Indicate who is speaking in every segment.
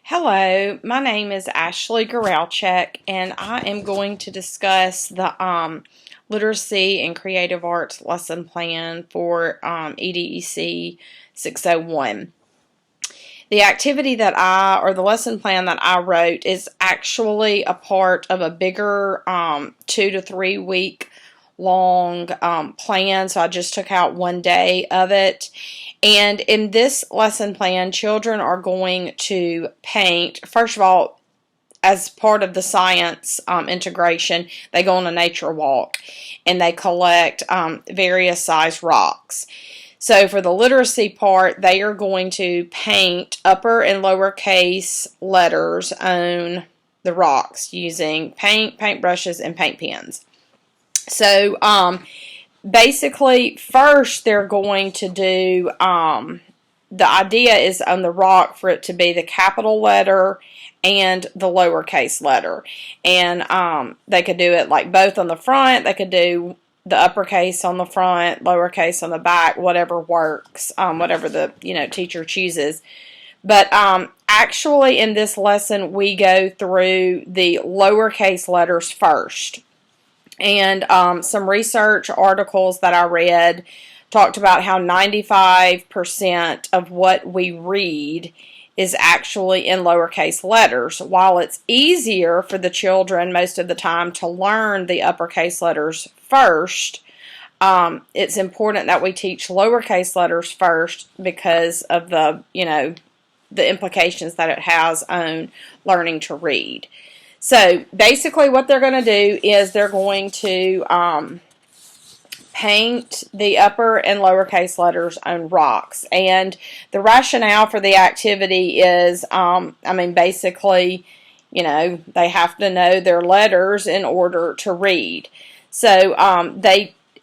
Speaker 1: Hello, my name is Ashley Goralchek, and I am going to discuss the Literacy and Creative Arts lesson plan for EDEC 601. The activity or the lesson plan that I wrote is actually a part of a bigger 2 to 3 week long plan, so I just took out one day of it. And in this lesson plan, children are going to paint, first of all, as part of the science integration, they go on a nature walk and they collect various size rocks. So for the literacy part, they are going to paint upper and lowercase letters on the rocks using paint brushes, and paint pens. So basically, first they're going to do, the idea is on the rock for it to be the capital letter and the lowercase letter. And they could do it like both on the front. They could do the uppercase on the front, lowercase on the back, whatever works, whatever the teacher chooses. But actually in this lesson we go through the lowercase letters first. And some research articles that I read talked about how 95% of what we read is actually in lowercase letters. While it's easier for the children most of the time to learn the uppercase letters first, it's important that we teach lowercase letters first because of the implications that it has on learning to read. So basically what they're going to do is they're going to paint the upper and lowercase letters on rocks. And the rationale for the activity is, basically, they have to know their letters in order to read. So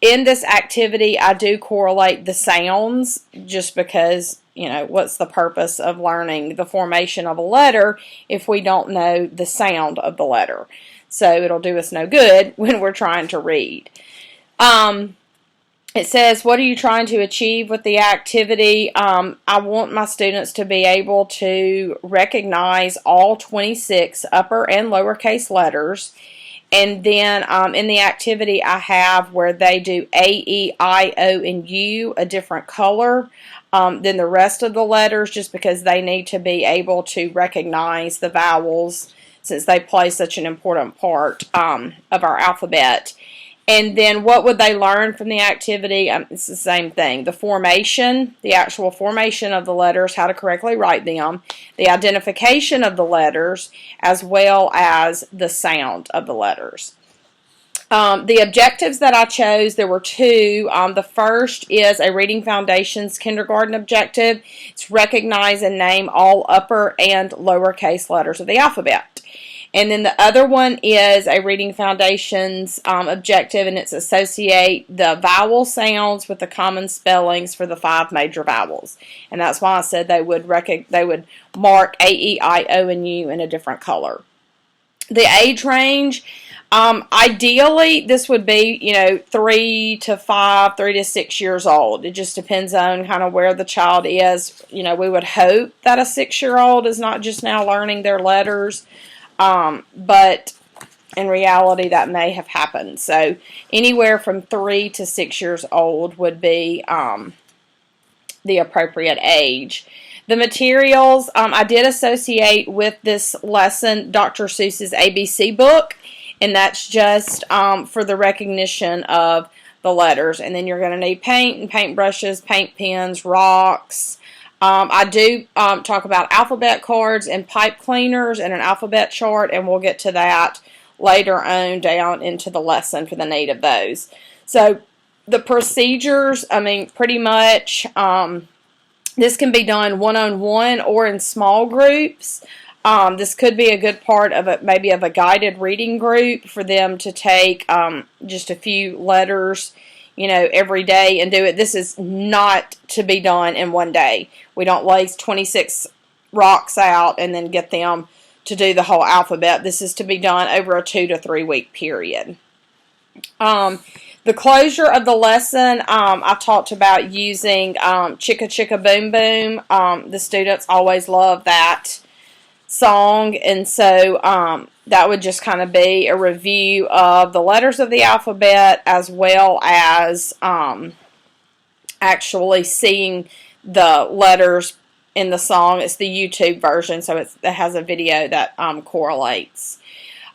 Speaker 1: in this activity, I do correlate the sounds just because, what's the purpose of learning the formation of a letter if we don't know the sound of the letter? So it'll do us no good when we're trying to read. It says, what are you trying to achieve with the activity? I want my students to be able to recognize all 26 upper and lowercase letters. And then in the activity I have where they do A, E, I, O, and U, a different color than the rest of the letters, just because they need to be able to recognize the vowels since they play such an important part of our alphabet. And then what would they learn from the activity? It's the same thing. The formation, the actual formation of the letters, how to correctly write them, the identification of the letters, as well as the sound of the letters. The objectives that I chose, there were two. The first is a Reading Foundations kindergarten objective. It's recognize and name all upper and lowercase letters of the alphabet. And then the other one is a Reading Foundations objective, and it's associate the vowel sounds with the common spellings for the 5 major vowels. And that's why I said they would mark A, E, I, O, and U in a different color. The age range, ideally this would be 3 to 5, 3 to 6 years old. It just depends on kind of where the child is. We would hope that a 6-year-old is not just now learning their letters. But in reality that may have happened. So anywhere from 3 to 6 years old would be the appropriate age. The materials, I did associate with this lesson Dr. Seuss's ABC book, and that's just for the recognition of the letters. And then you're going to need paint and paint brushes, paint pens, rocks. I do talk about alphabet cards and pipe cleaners and an alphabet chart, and we'll get to that later on down into the lesson for the need of those. So the procedures, pretty much this can be done one-on-one or in small groups. This could be a good part of maybe of a guided reading group for them to take just a few letters every day and do it. This is not to be done in one day. We don't lay 26 rocks out and then get them to do the whole alphabet. This is to be done over a 2 to 3 week period. The closure of the lesson, I talked about using Chicka Chicka Boom Boom. The students always love that song, and so that would just kind of be a review of the letters of the alphabet, as well as actually seeing the letters in the song. It's the YouTube version, so it has a video that correlates.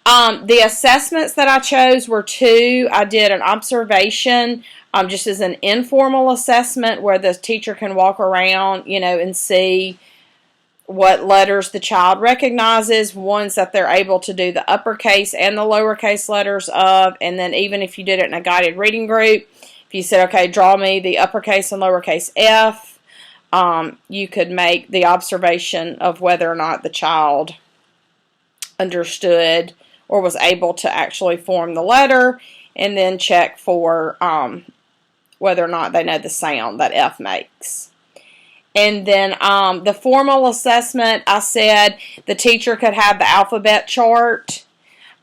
Speaker 1: The assessments that I chose were two. I did an observation, just as an informal assessment where the teacher can walk around, and see what letters the child recognizes, ones that they're able to do the uppercase and the lowercase letters of, and then even if you did it in a guided reading group, if you said, okay, draw me the uppercase and lowercase F, you could make the observation of whether or not the child understood or was able to actually form the letter, and then check for whether or not they know the sound that F makes. And then the formal assessment, I said the teacher could have the alphabet chart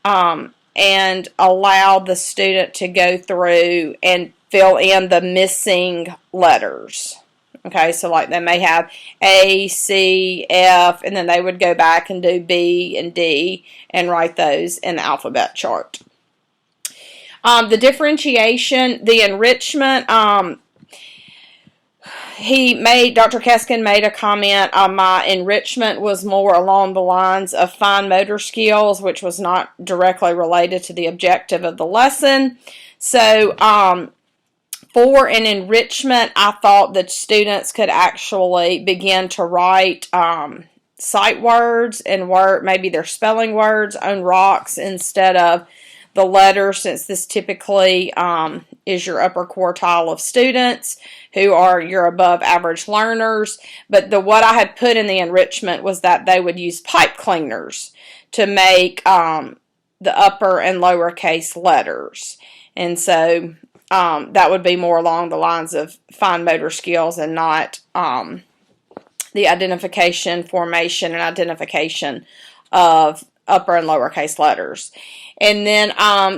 Speaker 1: and allow the student to go through and fill in the missing letters. Okay, so like they may have A, C, F, and then they would go back and do B and D and write those in the alphabet chart. The differentiation, the enrichment, Dr. Keskin made a comment on my enrichment was more along the lines of fine motor skills, which was not directly related to the objective of the lesson. So, for an enrichment, I thought that students could actually begin to write sight words and maybe their spelling words on rocks instead of the letters, since this typically is your upper quartile of students who are your above average learners. But what I had put in the enrichment was that they would use pipe cleaners to make the upper and lowercase letters. And so that would be more along the lines of fine motor skills and not the identification, formation, and identification of upper and lowercase letters. And then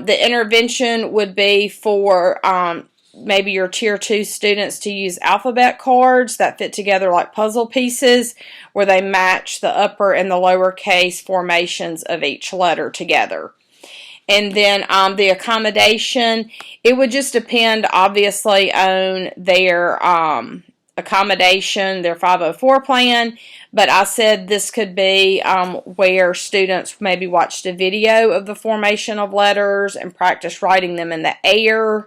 Speaker 1: the intervention would be for maybe your Tier 2 students to use alphabet cards that fit together like puzzle pieces, where they match the upper and the lowercase formations of each letter together. And then the accommodation, it would just depend, obviously, on their accommodation, their 504 plan. But I said this could be where students maybe watched a video of the formation of letters and practice writing them in the air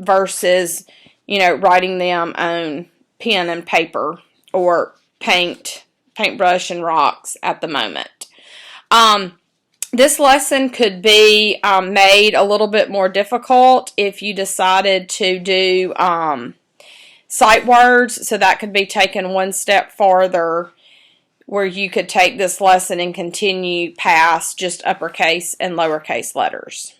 Speaker 1: versus, writing them on pen and paper or paintbrush and rocks at the moment. This lesson could be made a little bit more difficult if you decided to do sight words, so that could be taken one step farther, where you could take this lesson and continue past just uppercase and lowercase letters.